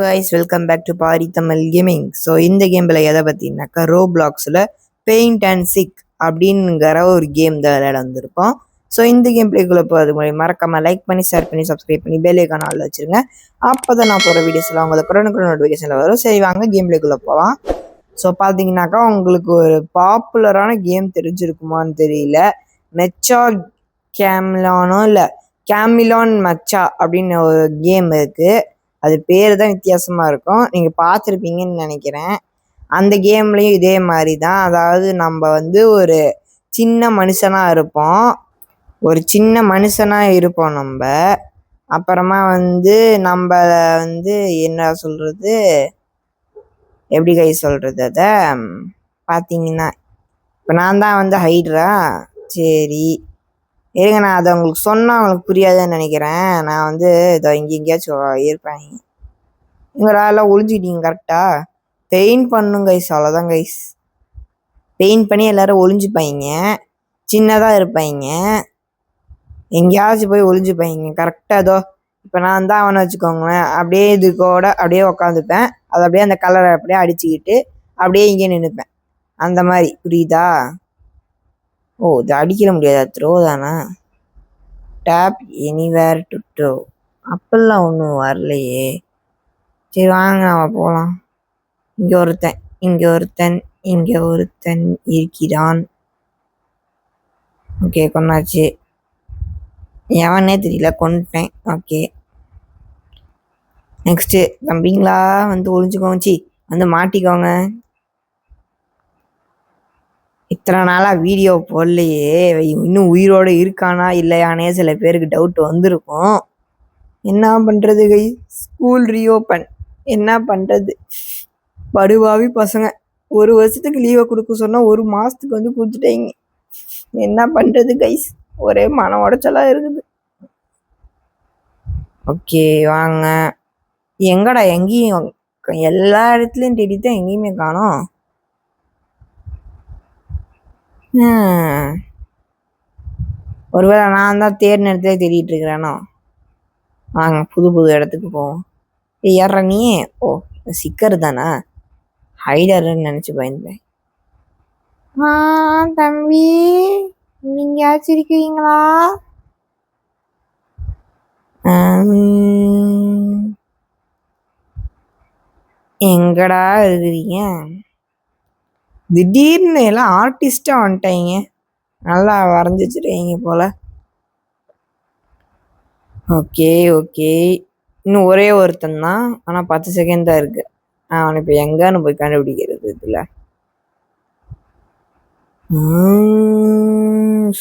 guys, welcome back to Pari Tamil Gaming. So இந்த கேமில் எதை பற்றினாக்கா ரோப்ளாக்ஸில் பெயிண்ட் அண்ட் சிக் அப்படிங்கிற ஒரு கேம் தான் விளையாட வந்திருக்கோம். ஸோ இந்த கேம் பிளேக்குள்ளே போகிறது மூலியம் மறக்காமல் லைக் பண்ணி ஷேர் பண்ணி சப்ஸ்கிரைப் பண்ணி பெல் ஐகான் ஆல்ல வச்சுருங்க. அப்போ தான் நான் போகிற வீடியோஸ்லாம் உங்களுக்கு உடனுக்குடன் நோட்டிஃபிகேஷனில் வரும். சரி வாங்க கேம் பிளேக்குள்ளே போகலாம். ஸோ பார்த்தீங்கன்னாக்கா உங்களுக்கு ஒரு பாப்புலரான கேம் தெரிஞ்சிருக்குமான்னு தெரியல. மெச்சா கேமிலானோ இல்லை கேமிலான் மச்சா அப்படின்னு ஒரு கேம் இருக்குது. அது பேர் தான் வித்தியாசமாக இருக்கும். நீங்கள் பார்த்துருப்பீங்கன்னு நினைக்கிறேன். அந்த கேம்லேயும் இதே மாதிரி தான். அதாவது நம்ம வந்து ஒரு சின்ன மனுஷனாக இருப்போம். நம்ம அப்புறமா வந்து நம்ம வந்து என்ன சொல்கிறது, எப்படி கை சொல்கிறது, அதை பார்த்தீங்கன்னா இப்போ நான் தான் வந்து ஹைட்ரா. சரி இருங்க, நான் அதை உங்களுக்கு சொன்னால் அவங்களுக்கு புரியாதுன்னு நினைக்கிறேன். நான் வந்து இதோ எங்கேயாச்சும் இருப்பேன். எல்லாம் ஒளிஞ்சுக்கிட்டீங்க கரெக்டாக. பெயிண்ட் பண்ணும் கைஸ், அவ்வளோதான் கைஸ். பெயிண்ட் பண்ணி எல்லோரும் ஒளிஞ்சுப்பாங்க. சின்னதாக இருப்பாங்க, எங்கேயாச்சும் போய் ஒளிஞ்சுப்பாங்க கரெக்டாக. அதோ இப்போ நான் தான் அவனை வச்சுக்கோங்களேன், அப்படியே இது கூட அப்படியே உக்காந்துப்பேன். அது அப்படியே அந்த கலரை அப்படியே அடிச்சுக்கிட்டு அப்படியே இங்கே நின்றுப்பேன். அந்த மாதிரி புரியுதா? ஓ, இது அடிக்கிற முடியாதா? த்ரோ தானே. டேப் எனிவேர் டு த்ரோ அப்பெல்லாம் ஒன்றும் வரலையே. சரி வாங்க நம்ம போகலாம். இங்கே ஒருத்தன் இருக்கிறான். ஓகே, கொண்டாச்சு. எவனே தெரியல, கொண்டுட்டேன். ஓகே, நெக்ஸ்ட்டு தம்பிங்களா வந்து ஒளிஞ்சுக்கோங்க. வந்து மாட்டிக்கோங்க. இத்தனை நாளாக வீடியோ போடலையே, இன்னும் உயிரோடு இருக்கானா இல்லையானே சில பேருக்கு டவுட் வந்திருக்கும். என்ன பண்ணுறது கை, ஸ்கூல் ரீஓப்பன், என்ன பண்ணுறது? படுவாவி பசங்க. ஒரு வருஷத்துக்கு லீவை கொடுக்க சொன்னால் 1 மாதத்துக்கு வந்து கொடுத்துட்டேங்க. என்ன பண்ணுறது கைஸ், ஒரே மன உடைச்சலாக இருக்குது. ஓகே வாங்க. எங்கடா எங்கேயும் எல்லா இடத்துலையும் தேடித்தான் எங்கேயுமே காணோம். ஒருவேளை நான் தான் தேடின இடத்துல தேடிட்டு இருக்கிறேனோ. வாங்க புது இடத்துக்கு போவோம். ஏற நீ. ஓ, சிக்கர் தானா? ஹைடர்ன்னு நினச்சி பயந்தேன். தம்பி நீங்க இருக்கிறீங்களா? எங்கடா இருக்கிறீங்க? திடீர்னு எல்லாம் ஆர்டிஸ்டாக வந்துட்டாங்க. நல்லா வரைஞ்சி வச்சுருக்கீங்க போல். ஓகே இன்னும் ஒரே ஒருத்தன் தான், ஆனால் 10 செகண்ட் தான் இருக்குது. அவனை இப்போ எங்கன்னு போய் கண்டுபிடிக்கிறது? இதில்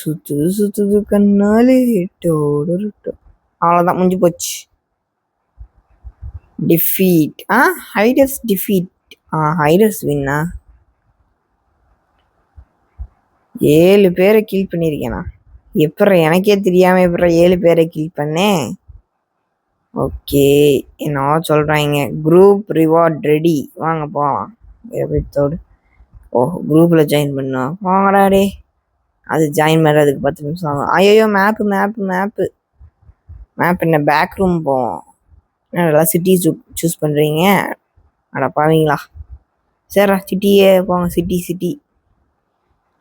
சுத்துது கண்ணாலே அவ்வளோதான், முடிஞ்சு போச்சு. டிஃபீட். ஹைடர்ஸ் டிஃபீட். ஹைடர்ஸ் வின்னா. 7 பேரை கில் பண்ணியிருக்கேனா? எப்பறம் எனக்கே தெரியாமல் எப்பறம் 7 பேரை கில் பண்ணேன். ஓகே, என்னவோ சொல்கிறாங்க. குரூப் ரிவார்ட் ரெடி, வாங்க போகலாம். எப்போடு குரூப்பில் ஜாயின் பண்ணுவோம். போங்கடாடே. அது ஜாயின் பண்ணுறதுக்கு 10 நிமிஷம் ஆகும். ஐயோ, மேப்பு என்ன பேக் ரூம் போவோம். நல்லா சிட்டி சூஸ் பண்ணுறீங்க, அட பாவீங்களா. சரிடா, சிட்டியே போங்க. சிட்டி.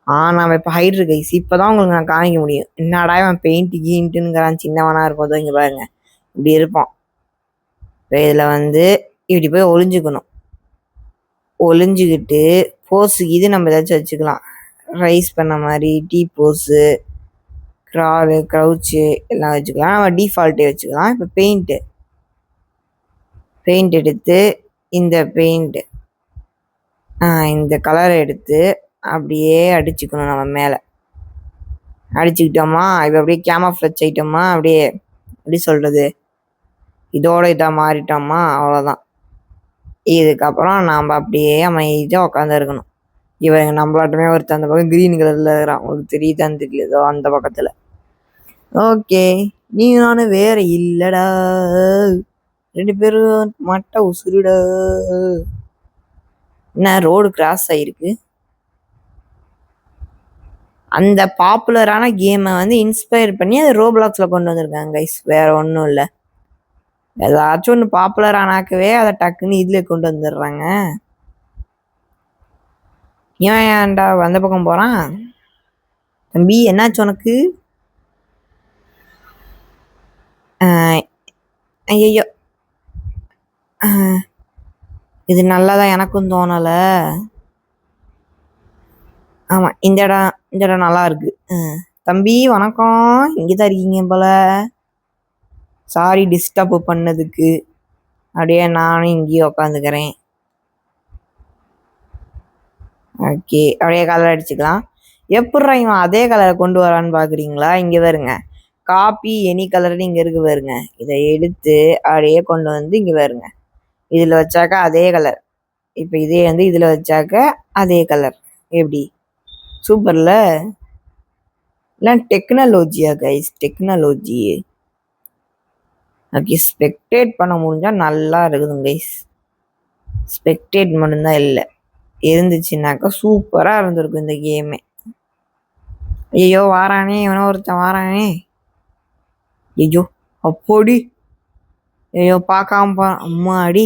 நான் இப்போ ஹைட்ரு கைஸ். இப்போ தான் உங்களுக்கு நான் காமிக்க முடியும். என்னடா இவன் பெயிண்ட் கீன்ட்டுங்கிறான், சின்னவனாக இருப்பதோ. இங்கே பாருங்க, இப்படி இருப்போம். இப்போ இதில் வந்து இப்படி போய் ஒளிஞ்சுக்கிட்டு போஸுக்கு இது நம்ம ஏதாச்சும் வச்சுக்கலாம். ரைஸ் பண்ண மாதிரி டீ போஸு, க்ராலு, க்ரௌச்சு எல்லாம் வச்சுக்கலாம். நம்ம டிஃபால்ட்டே வச்சுக்கலாம். இப்போ பெயிண்ட் எடுத்து இந்த கலரை எடுத்து அப்படியே அடிச்சுக்கணும். நம்ம மேலே அடிச்சுக்கிட்டோமா, இப்போ அப்படியே கேமஃப்ளெக்ஸ் ஆகிட்டோமா, அப்படியே எப்படி சொல்கிறது, இதோட இதாக மாறிட்டோமா, அவ்வளோதான். இதுக்கப்புறம் நாம் அப்படியே அமைதியாக உட்காந்துருக்கணும். இவங்க நம்மளாட்டமே ஒருத்தர் அந்த பக்கம் க்ரீன் கலரில் இருக்கிறான், உங்களுக்கு தெரியுதான்னு தெரியலதோ அந்த பக்கத்தில். ஓகே, நீ நானும் வேற இல்லைடா, 2 பேரும் மட்டை உசுருடா. என்ன ரோடு கிராஸ் ஆகிருக்கு. அந்த பாப்புலரான கேமை வந்து இன்ஸ்பயர் பண்ணி அதை ரோப்ளாக்ஸில் கொண்டு வந்திருக்காங்க கைஸ், வேறு ஒன்றும் இல்லை. ஏதாச்சும் ஒன்று பாப்புலர் ஆனாக்கவே அதை டக்குன்னு இதில் கொண்டு வந்துடுறாங்க. ஏன்டா அந்த பக்கம் போகிறான்? தம்பி என்னாச்சு உனக்கு? ஐயோ, இது நல்லதான் எனக்கும் தோணலை. ஆமாம், இந்த இடம் நல்லா இருக்கு. தம்பி வணக்கம், இங்கே தான் இருக்கீங்க போல. சாரி டிஸ்டர்ப் பண்ணதுக்கு. அப்படியே நானும் இங்கேயே உக்காந்துக்கிறேன். ஓகே, அப்படியே கலர் அடிச்சுக்கலாம். எப்பட்றா இவன் அதே கலரை கொண்டு வரான்னு பார்க்குறீங்களா? இங்கே வருங்க, காப்பி எனி கலர்னு இங்கே இருக்கு பாருங்க. இதை எடுத்து அப்படியே கொண்டு வந்து இங்கே வருங்க. இதில் வச்சாக்கா அதே கலர். இப்போ இதே வந்து இதில் வச்சாக்க அதே கலர். எப்படி சூப்பர்ல? இல்லை டெக்னாலஜியா கைஸ், டெக்னாலஜி. ஓகே, ஸ்பெக்டேட் பண்ண முடிஞ்சால் நல்லா இருக்குதுங்க கைஸ். ஸ்பெக்டேட் மட்டும்தான் இல்லை, இருந்துச்சுன்னாக்கா சூப்பராக இருந்திருக்கும் இந்த கேமே. ஐயோ வாரானே, இவனோ ஒருத்தன் வாரானே. ஐயோ அப்போடி, ஐயோ பார்க்காம அம்மாடி.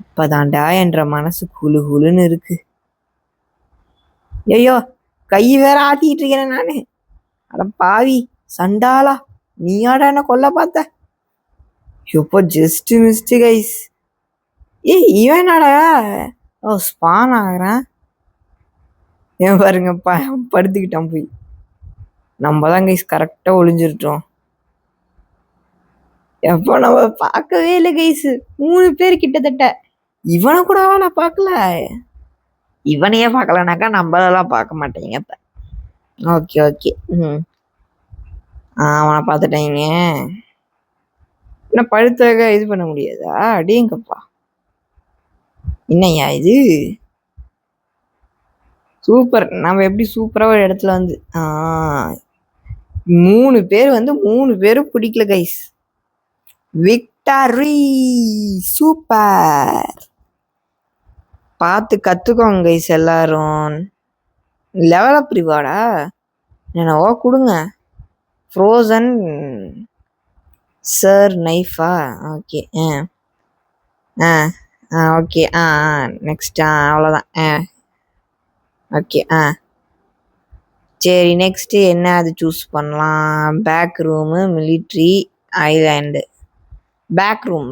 இப்போதாண்டா என்ற மனசு குழு குழுன்னு இருக்கு. ஐயோ கை வேற ஆட்டிக்கிட்டு இருக்கேன் நானு. அட பாவி சண்டாளா, நீயாடா என்ன கொல்ல பார்த்த? எப்போ ஜஸ்ட் மிஸ்டு கைஸ். இவன் என்னடா ஸ்பான் ஆகுறான்? ஏன் பாருங்க, படுத்துக்கிட்டான் போய். நம்ம தான் கைஸ் கரெக்டாக ஒளிஞ்சிருட்டோம். எப்போ நம்ம பார்க்கவே இல்லை கைஸ், 3 பேர் கிட்டத்தட்ட. இவனை கூடவா நான் பார்க்கல? இவனையே பார்க்கலனாக்கா நம்மளெல்லாம் பார்க்க மாட்டேங்க இப்போ. ஓகே ஓகே, அவனை பார்த்துட்டேங்க. என்ன பழுத்தாக இது பண்ண முடியாதா? அடேங்கப்பா, என்னய்யா இது சூப்பர். நம்ம எப்படி சூப்பராக ஒரு இடத்துல வந்து 3 பேர் வந்து 3 பேரும் பிடிக்கல கைஸ். Victory, super. பார்த்து கற்றுக்கோங்க கைஸ் எல்லாரும். லெவலப் ரிவார்டா என்னவோ கொடுங்க. ஃப்ரோசன் சார் நைஃபா? ஓகே ஓகே நெக்ஸ்ட் அவ்வளோதான். ஓகே சரி, நெக்ஸ்ட்டு என்ன அது சூஸ் பண்ணலாம்? Back room, military, island. Back room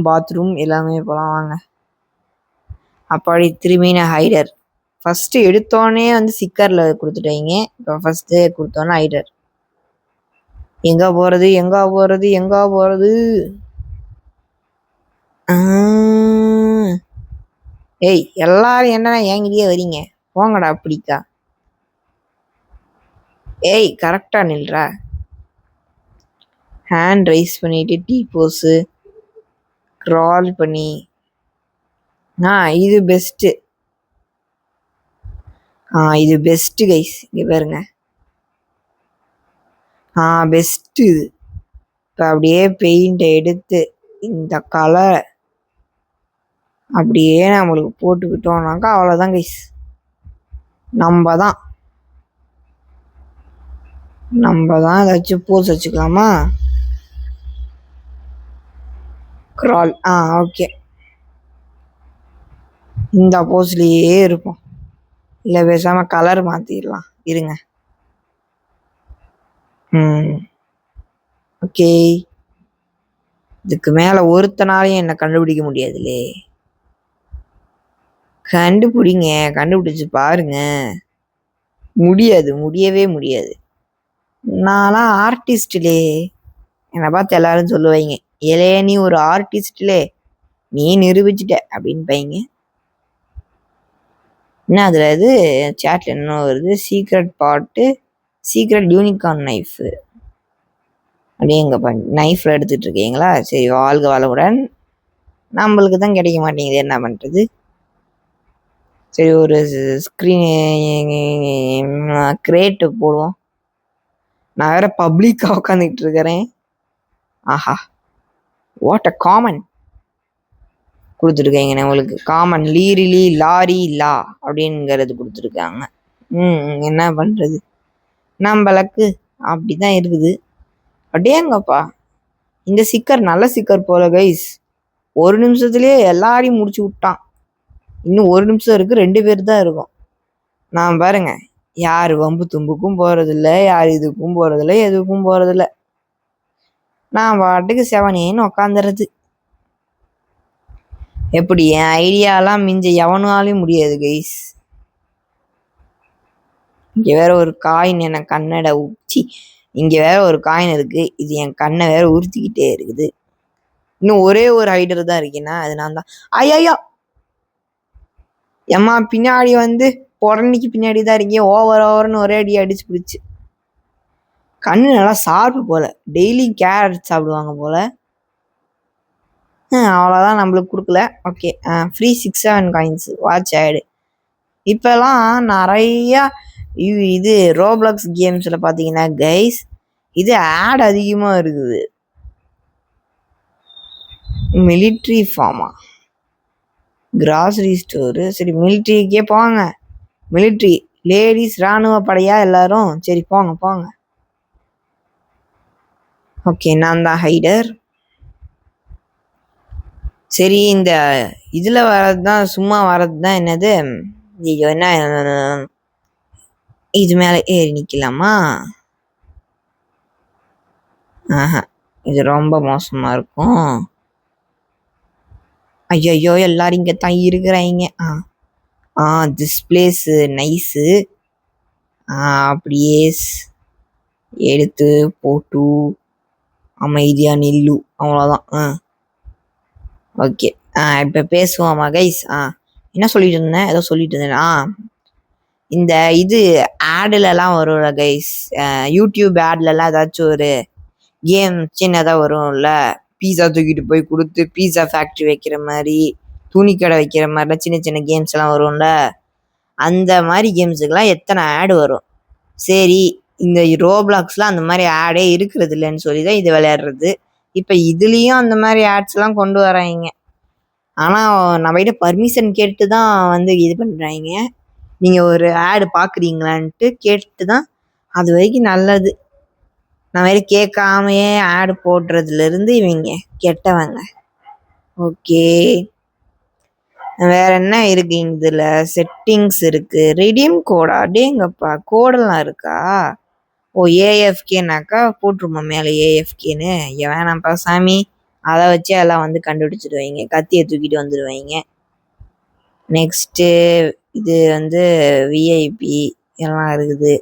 bathroom எல்லாமே போகலாம் வாங்க. அப்படி திரும்பி நான் ஹைடர். ஃபஸ்ட்டு எடுத்தோடனே வந்து சிக்கரில் கொடுத்துட்டாங்க. இப்போ ஃபஸ்ட்டு கொடுத்தோன்னே ஹைடர். எங்கே போகிறது? ஏய் எல்லாரும் என்னடா என்கிட்டயே வரீங்க? போங்கடா அப்படிக்கா. ஏய் கரெக்டாக நில்றா. ஹேண்ட் ரைஸ் பண்ணிட்டு டீ போஸு க்ரால் பண்ணி. இது பெஸ்ட்டு. இது பெஸ்ட்டு கைஸ். இங்கே பாருங்க, பெஸ்ட்டு இது. இப்போ அப்படியே பெயிண்டை எடுத்து இந்த கலரை அப்படியே நம்மளுக்கு போட்டுக்கிட்டோம்னாக்கா அவ்வளோதான் கைஸ். நம்ம தான் ஏதாச்சும் போஸ் வச்சுக்கலாமா? Crawl, okay. இந்த போஸ்லேயே இருப்போம். இல்லை பேசாமல் கலர் மாற்றிடலாம் இருங்க. ஓகே, இதுக்கு மேலே ஒருத்தனாலையும் என்னை கண்டுபிடிக்க முடியாதுலே. கண்டுபிடிச்சு பாருங்க. முடியவே முடியாது. நான்லாம் ஆர்டிஸ்ட்லே. என்னை பார்த்து எல்லாரும் சொல்லுவாங்க, ஏலே நீ ஒரு ஆர்டிஸ்ட்லே, நீ நிரூபிச்சிட்ட அப்படின்னு பையங்க. என்ன அதில் இது சேட்டில் என்ன வருது? சீக்ரெட் பாட்டு, சீக்ரெட் யூனிகார்ன் நைஃபு. அப்படியே எங்கே நைஃபில் எடுத்துகிட்டு இருக்கீங்களா? சரி, வாழ்க வளமுடன். நம்மளுக்கு தான் கிடைக்க மாட்டேங்குது, என்ன பண்ணுறது? சரி, ஒரு கிரேட்டு போடுவோம். நான் வேற பப்ளிக்காக உட்காந்துக்கிட்டு இருக்கிறேன். ஆஹா, வாட் அ காமன் கொடுத்துருக்கீங்க நம்மளுக்கு. காமன் லீரிலி லாரி லா அப்படிங்கிறது கொடுத்துருக்காங்க. என்ன பண்ணுறது, நம்மளுக்கு அப்படி தான் இருக்குது. அடேங்கப்பா, இந்த சிக்கர் நல்ல சிக்கர் போல கைஸ். 1 நிமிஷத்துலேயே எல்லாரையும் முடிச்சு விட்டான். இன்னும் 1 நிமிஷம் இருக்கு, 2 பேர் தான் இருக்கும். நான் பாருங்க, யார் வம்பு தும்புக்கும் போறதில்ல, யார் இதுக்கும் போறதில்ல, எதுக்கும் போறதில்ல. நான் பாட்டுக்கு செவனேன்னு உக்காந்துறது. எப்படி என் ஐடியாலாம் மிஞ்ச எவனாலையும் முடியாது கைஸ். இங்க வேற ஒரு காயின் என கண்ணட உச்சி, இங்க வேற ஒரு காயின் இருக்கு. இது என் கண்ணை வேற உறுத்திக்கிட்டே இருக்குது. இன்னும் ஒரே ஒரு ஹைடர் தான் இருக்கேன்னா அது நான் தான். ஐயோ எம்மா, பின்னாடி வந்து புடனைக்கு பின்னாடி தான் இருக்கேன். ஓவர்னு ஒரே அடி அடிச்சு பிடிச்சு. கண்ணு நல்லா சார்பு போல, டெய்லி கேரட் சாப்பிடுவாங்க போல. அவ்வளோதான், நம்மளுக்கு கொடுக்கல. ஓகே, ஃப்ரீ 6-7 காயின்ஸ் வாட்ச் ஆடு. இப்போலாம் நிறையா இது ரோப்ளாக்ஸ் கேம்ஸில் பார்த்தீங்கன்னா கைஸ், இது ஆட் அதிகமாக இருக்குது. Military pharma, grocery store. சரி, மிலிட்ரிக்கே போங்க. மிலிட்ரி லேடிஸ் இராணுவ படையா எல்லாரும்? சரி போங்க போங்க. ஓகே, நான் தான் ஹைடர். சரி, இந்த இதில் வர்றது தான், சும்மா வர்றது தான். என்னது என்ன, இது மேலே ஏறி நிற்கலாமா? ஆஹா, இது ரொம்ப மோசமாக இருக்கும். ஐயோ, எல்லாரும் இங்கே தான் இருக்கிறாங்க. This place nice. அப்படியே எடுத்து போட்டு அமைதியாக நில்லு, அவ்வளோதான். ஓகே, இப்போ பேசுவோமா கைஸ்? என்ன சொல்லிட்டு இருந்தேன், ஏதோ சொல்லிட்டு இருந்தேன். இந்த இது ஆடுலலாம் வரும்ல கைஸ், யூடியூப் ஆட்லலாம் ஏதாச்சும் ஒரு கேம் சின்னதாக வரும்ல, பீஸா தூக்கிட்டு போய் கொடுத்து பீஸா ஃபேக்ட்ரி வைக்கிற மாதிரி, துணி கடை வைக்கிற மாதிரிலாம் சின்ன சின்ன கேம்ஸ் எல்லாம் வரும்ல. அந்த மாதிரி கேம்ஸுக்கெல்லாம் எத்தனை ஆடு வரும். சரி, இந்த ரோப்ளாக்ஸ்லாம் அந்த மாதிரி ஆடே இருக்கிறது இல்லைன்னு சொல்லி தான் இது விளையாடுறது. இப்போ இதுலேயும் அந்த மாதிரி ஆட்ஸ்லாம் கொண்டு வராங்க. ஆனால் நம்மகிட்ட பர்மிஷன் கேட்டு தான் வந்து இது பண்ணுறாங்க. நீங்கள் ஒரு ஆடு பார்க்குறீங்களான்ட்டு கேட்டு தான், அது வரைக்கும் நல்லது. நான் வேறு கேட்காமையே ஆடு போடுறதுலேருந்து இவங்க கெட்டவங்க. ஓகே, வேற என்ன இருக்கு இதில்? செட்டிங்ஸ் இருக்கு, ரிடீம் கோடா? டேங்கப்பா, கோடெல்லாம் இருக்கா? ஓ, ஏஎஃப்கேனாக்கா போட்டுருமா மேலே ஏஎஃப்கேன்னு? வேணாம்ப்பா சாமி, அதை வச்சு எல்லாம் வந்து கண்டுபிடிச்சிடுவாங்க, கத்தியை தூக்கிட்டு வந்துடுவாங்க. நெக்ஸ்ட்டு இது வந்து விஐபி எல்லாம் இருக்குது.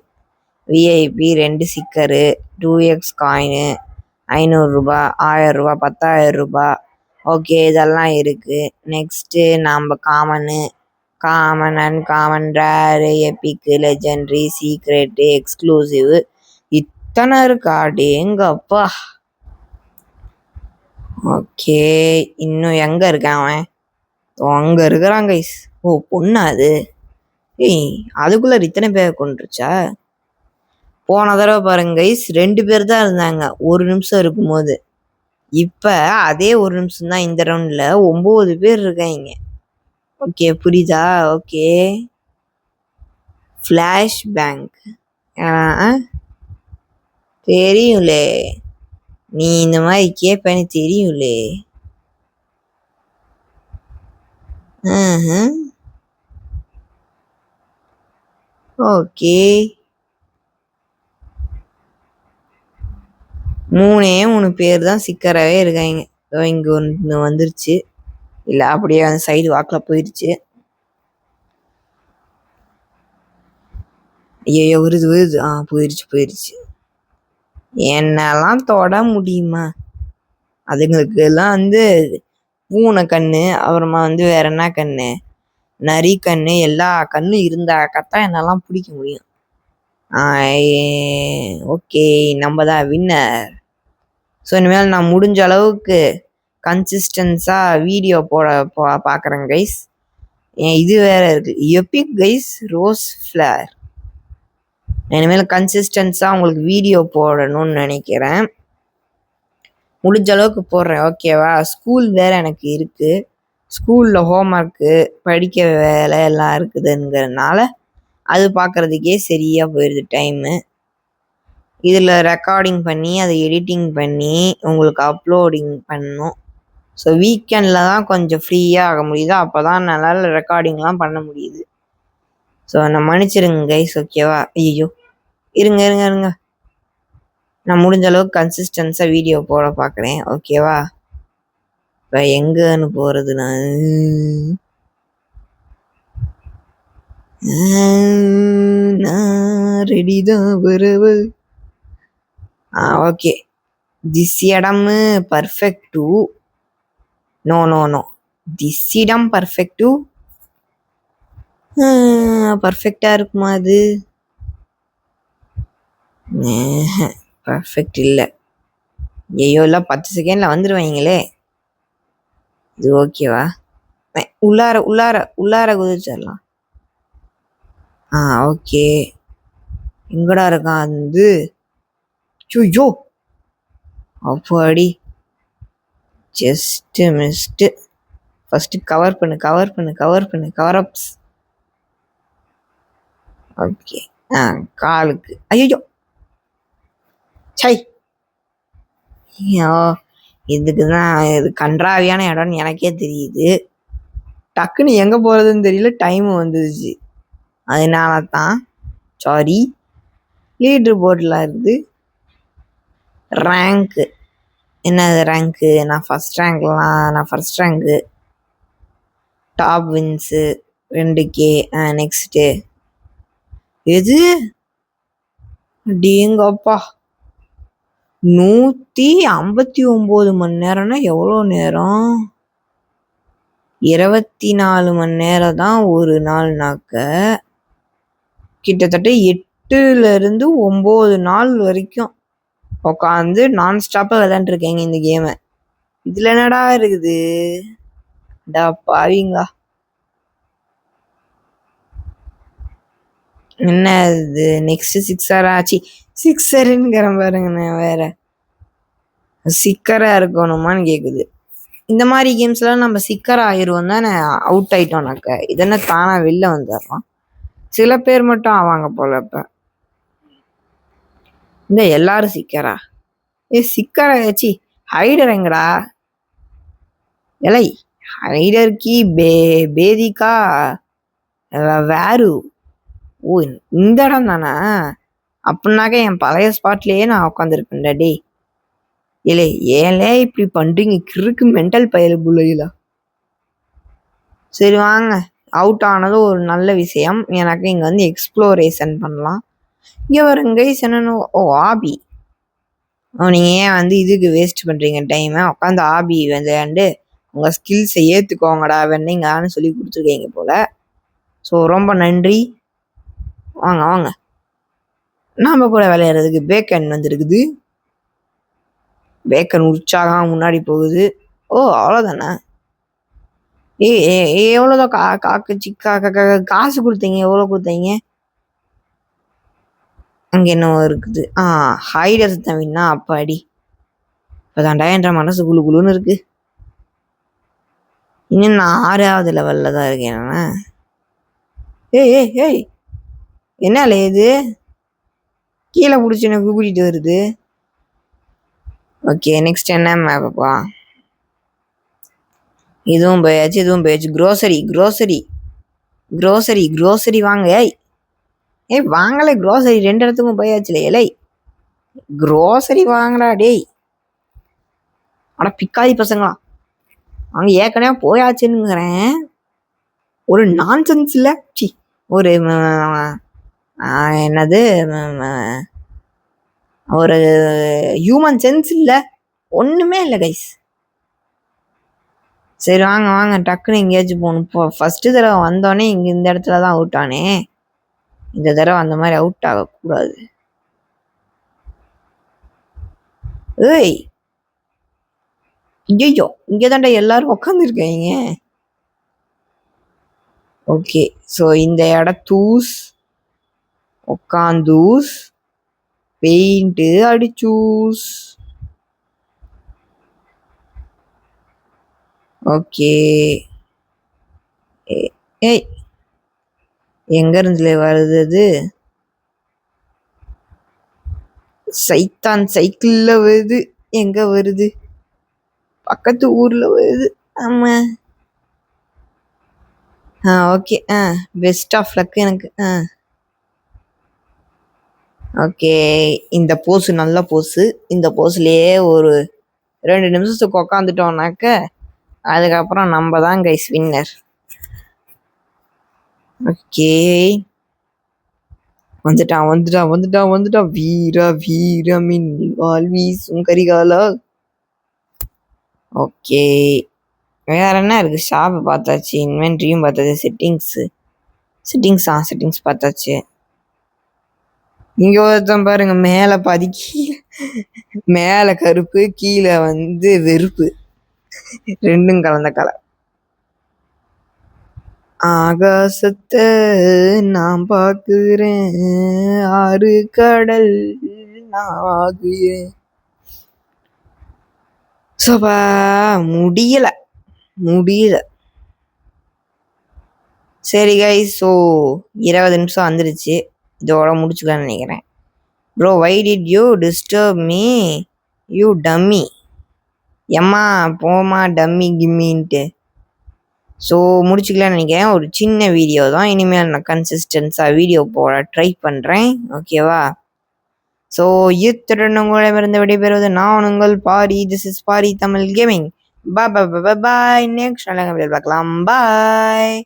விஐபி 2 சிக்கரு, 2x காயினு, 500 ரூபா, 1000 ரூபா, 10,000 ரூபா. ஓகே, இதெல்லாம் இருக்குது. நெக்ஸ்ட்டு நம்ம common uncommon, rare, epic, legendary, secret, exclusive, இத்தனை இருக்கா? டேங்கப்பா. ஓகே, இன்னும் எங்கே இருக்கான் அவன்? அங்கே இருக்கிறான் கைஸ். ஓ, பொண்ணா அது? அதுக்குள்ளே இத்தனை பேர் கொண்டுருச்சா? போன தடவை பாருங்க கைஸ், 2 பேர் தான் இருந்தாங்க 1 நிமிஷம் இருக்கும்போது. இப்போ அதே 1 நிமிஷம் தான் இந்த ரவுண்டில் 9 பேர் இருக்காங்க. ஓகே, புரியுதா? ஓகே, ஃப்ளாஷ் பேங்க் தெரியும்லே, நீ இந்த மாதிரி கேட்பேன்னு தெரியும்லே. ஓகே, 3 பேர் தான் சிக்கராகவே இருக்காங்க. இங்கே ஒன்று வந்துருச்சு, இல்லை அப்படியே அந்த சைடு வாக்கில் போயிடுச்சு. ஐயோ, வருது. போயிடுச்சு. என்னெல்லாம் தொட முடியுமா? அதுங்களுக்கு எல்லாம் வந்து பூனை கண்ணு, அப்புறமா வந்து வேற என்ன கண்ணு, நரி கண்ணு, எல்லா கண்ணு இருந்தாக்கத்தான் என்னெல்லாம் பிடிக்க முடியும். ஓகே, நம்ம தான் வின்னர். ஸோ இனிமேல் நான் முடிஞ்ச அளவுக்கு கன்சிஸ்டன்ஸாக வீடியோ பார்க்குறேன் கைஸ். இது வேற இருக்கு, எபிக் கைஸ், ரோஸ் ஃப்ளவர். இனிமேல் கன்சிஸ்டன்ஸாக உங்களுக்கு வீடியோ போடணும்னு நினைக்கிறேன். முடிஞ்ச அளவுக்கு போடுறேன், ஓகேவா? ஸ்கூல் வேறு எனக்கு இருக்குது. ஸ்கூலில் ஹோம்ஒர்க்கு, படிக்க வேலை எல்லாம் இருக்குதுங்கிறதுனால அது பார்க்குறதுக்கே சரியாக போயிடுது டைமு. இதில் ரெக்கார்டிங் பண்ணி அதை எடிட்டிங் பண்ணி உங்களுக்கு அப்லோடிங் பண்ணணும். ஸோ வீக்கெண்டில் தான் கொஞ்சம் ஃப்ரீயாக ஆக முடியுது. அப்போ தான் என்னால் ரெக்கார்டிங்லாம் பண்ண முடியுது. ஸோ நான் மன்னிச்சிருங்க கைஸ், ஓகேவா? ஐயோ, இருங்க இருங்க இருங்க, நான் முடிஞ்ச அளவுக்கு கன்சிஸ்டன்ஸாக வீடியோ போட பார்க்குறேன், ஓகேவா? இப்போ எங்கன்னு போகிறது நான் ரெடி தான் வரவு. ஓகே, திஸ் இடமு perfect. No no no, this இடம் பர்ஃபெக்டு. பர்ஃபெக்டாக இருக்குமா அது? பர்ஃபெக்ட் இல்லை. ஐயோ, இல்லை 10 செகண்டில் வந்துடுவாங்களே. இது ஓகேவா? உள்ளார உள்ளார உள்ளார குதிச்சிடலாம். ஓகே, எங்கடா இருக்கான் அது? ஐயோ, அப்பாடி, ஜஸ்ட் மிஸ்டு. ஃபஸ்ட்டு கவர் பண்ணு கவர் பண்ணு கவர் பண்ணு, கவர் அப்ஸ். ஓகே, காலுக்கு. ஐயோ சை, ஐயோ, இதுக்கு தான் இது கன்றாவியான இடம்னு எனக்கே தெரியுது. டக்குன்னு எங்கே போகிறதுன்னு தெரியல, டைமு வந்துடுச்சு. அதனால தான் சாரி. லீடர் போர்டில் இருக்குது ரேங்க்கு. என்னது ரேங்க்கு? நான் first rank. Top wins 2K. Next எது? டேங்கப்பா, 159 மணி நேரம்னா எவ்வளோ நேரம்? 24 மணி நேரம் தான் ஒரு நாள்னாக்க, கிட்டத்தட்ட 8லேருந்து 9 நாள் வரைக்கும் உட்காந்து நான் ஸ்டாப்பாக விளையாண்டுருக்கேங்க இந்த கேமை. இதில் என்னடா இருக்குது? டா பாவீங்களா, என்ன இது? நெக்ஸ்ட் 6 ஆச்சு. 6ங்கிற பாருங்கண்ணே, வேற சிக்கராக இருக்கணுமான்னு கேட்குது. இந்த மாதிரி கேம்ஸ்லாம் நம்ம சிக்கர் ஆயிடுவோம் தானே, அவுட் ஆகிட்டோம்னாக்க. இதென்ன தானாக வெளில வந்துடுறோம். சில பேர் மட்டும் ஆவாங்க போல. இப்போ இந்த எல்லாரும் சிக்கரா? சிக்கரா ஆச்சு. ஹைடர் எங்கடா? எலை ஹைடர் கி பேதிக்கா வேறு. ஓ, இந்த இடம் தானே? அப்படின்னாக்க என் பழைய ஸ்பாட்லேயே நான் உட்காந்துருப்பேன்டா. டே இல்லை, ஏன்லே இப்படி பண்ணுறீங்க? கிறுக்கு மென்டல் பயலுக்குள்ளா. சரி வாங்க, அவுட் ஆனது ஒரு நல்ல விஷயம். எனக்கு இங்கே வந்து எக்ஸ்ப்ளோரேஷன் பண்ணலாம். இங்கே வருங்க என்னன்னு. ஆபி. நீங்கள் ஏன் வந்து இதுக்கு வேஸ்ட் பண்ணுறீங்க டைமை? உட்காந்து ஆபி விளையாண்டு உங்கள் ஸ்கில்ஸை ஏற்றுக்கோங்கடா வெண்ணீங்கன்னு சொல்லி கொடுத்துருக்கீங்க போல். ஸோ ரொம்ப நன்றி. வாங்க வாங்க, நாம் கூட விளையாடுறதுக்கு பேக்கன் வந்துருக்குது. பேக்கன் உற்சாகம் முன்னாடி போகுது. ஓ, அவ்வளோதானே? எவ்வளோதான் காசு கொடுத்தீங்க? எவ்வளோ கொடுத்தீங்க? அங்கே என்னவோ இருக்குது. ஹைடர்ஸ் தவினா அப்பாடி. இப்போ தாண்டா என்ற மனசு குழு குழுன்னு இருக்கு. இன்னும் நான் 6வது லெவலில் தான் இருக்கேன். ஏய் என்னால இது கீழே பிடிச்சி எனக்கு கூட்டிகிட்டு வருது. ஓகே, நெக்ஸ்ட் என்ன மேப்பா? இதுவும் போயாச்சு. க்ரோசரி வாங்க. ஏய் வாங்கலை, க்ரோசரி 2 இடத்துக்கும் போயாச்சுல. இலை க்ரோசரி வாங்கடா டேய். ஆனால் பிக்காதி பசங்களா, அங்கே ஏற்கனவே போயாச்சுன்னுங்கிறேன். ஒரு நான்சென்ஸ் இல்லை. ஒரு என்னது, ஒரு ஹியூமன் சென்ஸ் இல்லை, ஒன்றுமே இல்லை கைஸ். சரி வாங்க வாங்க, டக்குன்னு எங்கேயாச்சும் போகணும். இப்போ ஃபஸ்ட்டு தடவை வந்தோடனே இங்கே இந்த இடத்துல தான் அவுட் ஆனேன். இந்த தடவை அந்த மாதிரி அவுட் ஆகக்கூடாது. ஏய் ஐயோ, இங்கே தாண்டா எல்லாரும் உக்காந்துருக்கீங்க. ஓகே, ஸோ இந்த இடத்தூஸ் உக்காந்தூஸ் பெயிண்ட்டு அடிச்சூஸ். ஓகே, ஏய் எங்க இருந்துல வருது அது? சைத்தான் சைக்கிளில் வருது. எங்கே வருது? பக்கத்து ஊரில் வருது. ஆமாம். ஓகே. பெஸ்ட் ஆஃப் லக் எனக்கு. ஓகே, இந்த போஸு நல்ல போஸு. இந்த போஸ்லேயே ஒரு 2 நிமிஷத்துக்கு உக்காந்துட்டோம்னாக்க அதுக்கப்புறம் நம்ம தான் கைஸ் வின்னர். ஓகே, வந்துட்டான். வீர மின்னி வால் வீசும் கரிகாலா. ஓகே, வேற என்ன இருக்கு? ஷாப் பார்த்தாச்சு, இன்வென்ட்ரியும் பார்த்தாச்சு, செட்டிங்ஸ் பார்த்தாச்சு. இங்க ஒருத்தன் பாருங்க, மேல பாதி கீழே, மேல கருப்பு கீழே வந்து வெறுப்பு, ரெண்டும் கலந்த கலர். ஆகாசத்தை நான் பார்க்குறேன், ஆறு கடல் நான் ஆகுறேன். சோபா முடியல. சரி கைஸ், ஸோ 20 நிமிஷம் வந்துருச்சு. இதோட முடிச்சுக்கலாம்னு நினைக்கிறேன். Bro, why did you disturb me you dummy? எம்மா போமா டம்மி கிம்மின்ட்டு. ஸோ முடிச்சுக்கலாம்னு நினைக்கிறேன். ஒரு சின்ன வீடியோ தான். இனிமேல் நான் கன்சிஸ்டன்ஸாக வீடியோ போட ட்ரை பண்ணுறேன். ஓகேவா? ஸோ இத்துடன் உங்களிடமிருந்து விடைபெறுவது நான் உங்கள் Paari. This is Paari Tamil gaming. Bye. Next நல்லா பார்க்கலாம். பாய்.